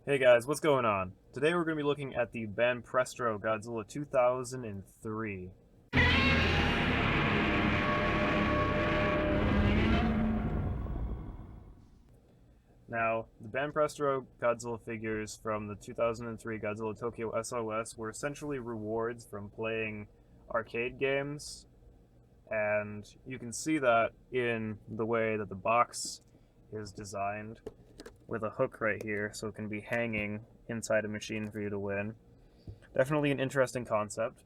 Hey guys, what's going on? Today we're going to be looking at the Banpresto Godzilla 2003. Now, the Banpresto Godzilla figures from the 2003 Godzilla Tokyo SOS were essentially rewards from playing arcade games, and you can see that in the way that the box is designed, with a hook right here so it can be hanging inside a machine for you to win. Definitely an interesting concept.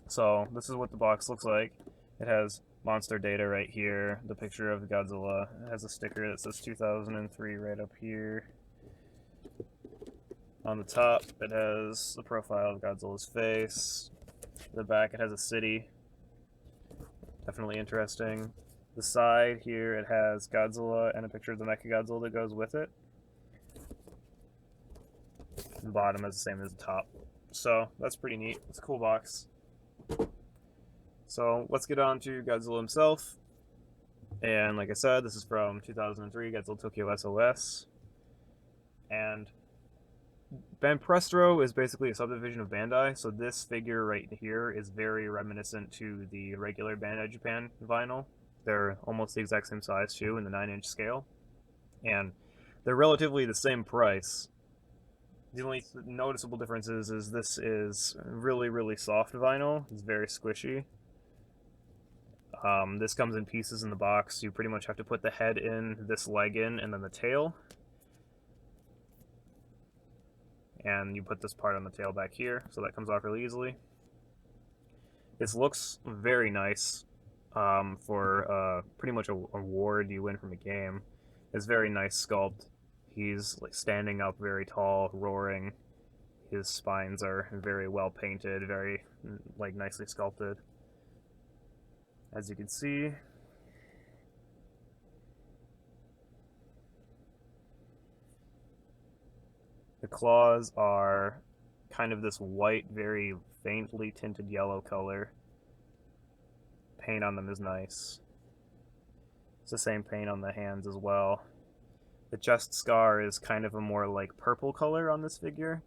So this is what the box looks like. It has monster data right here, the picture of Godzilla. It has a sticker that says 2003 right up here. On the top, it has the profile of Godzilla's face. The back, it has a city. Definitely interesting. The side here, it has Godzilla and a picture of the Mechagodzilla that goes with it. The bottom is the same as the top. So that's pretty neat. It's a cool box. So let's get on to Godzilla himself. And like I said, this is from 2003, Godzilla Tokyo SOS. And Banpresto is basically a subdivision of Bandai, so this figure right here is very reminiscent to the regular Bandai Japan vinyl. They're almost the exact same size too, in the 9-inch scale. And they're relatively the same price. The only noticeable difference is this is really soft vinyl. It's very squishy. This comes in pieces in the box. You pretty much have to put the head in, this leg in, and then the tail. And you put this part on the tail back here, so that comes off really easily. This looks very nice for pretty much a award you win from a game. It's very nice sculpt. He's like standing up very tall, roaring. His spines are very well painted, very like nicely sculpted. As you can see, the claws are kind of this white, very faintly tinted yellow color. Paint on them is nice. It's the same paint on the hands as well. The chest scar is kind of a more like purple color on this figure.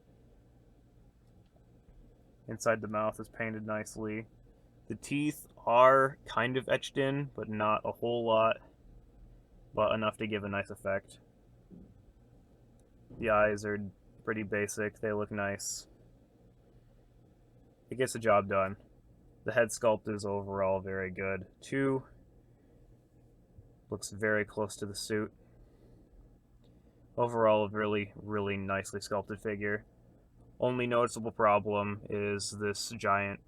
Inside the mouth is painted nicely. The teeth are kind of etched in, but not a whole lot, but enough to give a nice effect. The eyes are pretty basic, they look nice. It gets the job done. The head sculpt is overall very good, too. Looks very close to the suit. Overall, a really nicely sculpted figure. Only noticeable problem is this giant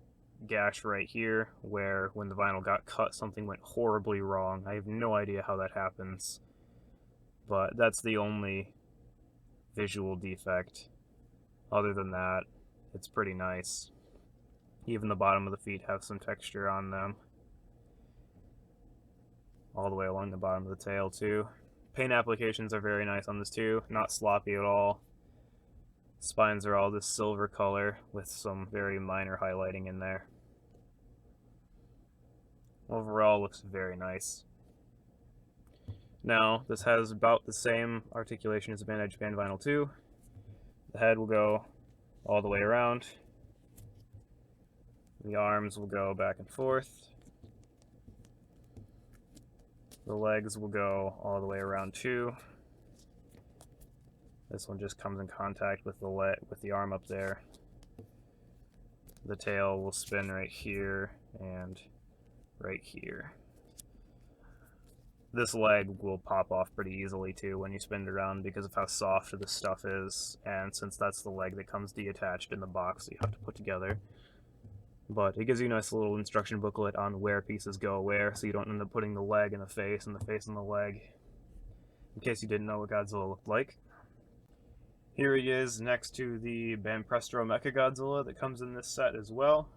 gash right here, where when the vinyl got cut, something went horribly wrong. I have no idea how that happens, but that's the only visual defect. Other than that, it's pretty nice. Even the bottom of the feet have some texture on them. All the way along the bottom of the tail, too. Paint applications are very nice on this, too. Not sloppy at all. Spines are all this silver color with some very minor highlighting in there. Overall, looks very nice. Now, this has about the same articulation as the Bandai Japan Vinyl 2. The head will go all the way around. The arms will go back and forth. The legs will go all the way around too. This one just comes in contact with the arm up there. The tail will spin right here and right here. This leg will pop off pretty easily too when you spin it around because of how soft this stuff is, and since that's the leg that comes detached in the box that you have to put together. But it gives you a nice little instruction booklet on where pieces go where, so you don't end up putting the leg in the face and the face in the leg, in case you didn't know what Godzilla looked like. Here he is next to the Banpresto Mechagodzilla that comes in this set as well.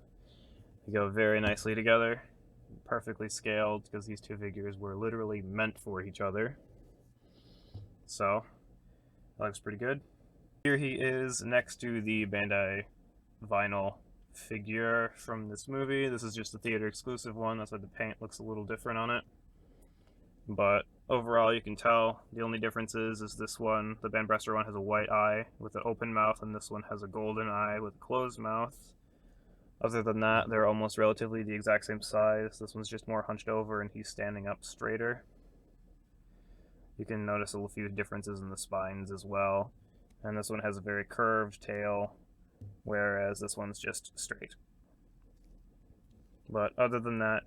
They go very nicely together, perfectly scaled, because these two figures were literally meant for each other. So, that looks pretty good. Here he is next to the Bandai vinyl figure from this movie. This is just a theater exclusive one, that's why the paint looks a little different on it. But Overall, you can tell the only difference is this one, the Banpresto one, has a white eye with an open mouth, and this one has a golden eye with a closed mouth. Other than that, they're almost relatively the exact same size. This one's just more hunched over, and he's standing up straighter. You can notice a few differences in the spines as well. And this one has a very curved tail, whereas this one's just straight. But other than that,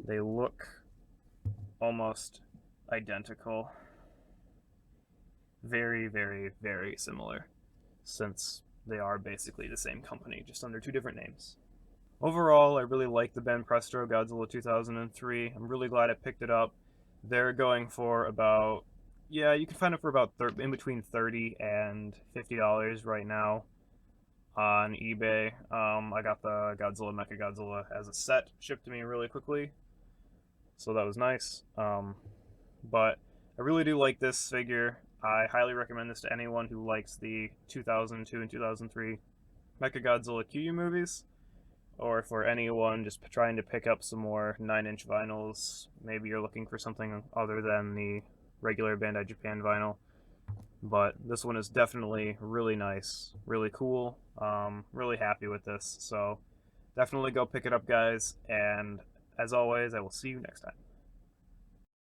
they look almost identical. Very, very, very similar, since they are basically the same company, just under two different names. Overall, I really like the Banpresto Godzilla 2003. I'm really glad I picked it up. They're going for about, yeah, you can find it for about in between $30 and $50 right now on eBay. I got the Godzilla Mechagodzilla as a set shipped to me really quickly, so that was nice. But I really do like this figure. I highly recommend this to anyone who likes the 2002 and 2003 Mechagodzilla Kyu movies, or for anyone just trying to pick up some more 9-inch vinyls. Maybe you're looking for something other than the regular Bandai Japan vinyl. But this one is definitely really nice, really cool. Really happy with this, so definitely go pick it up, guys. And as always, I will see you next time.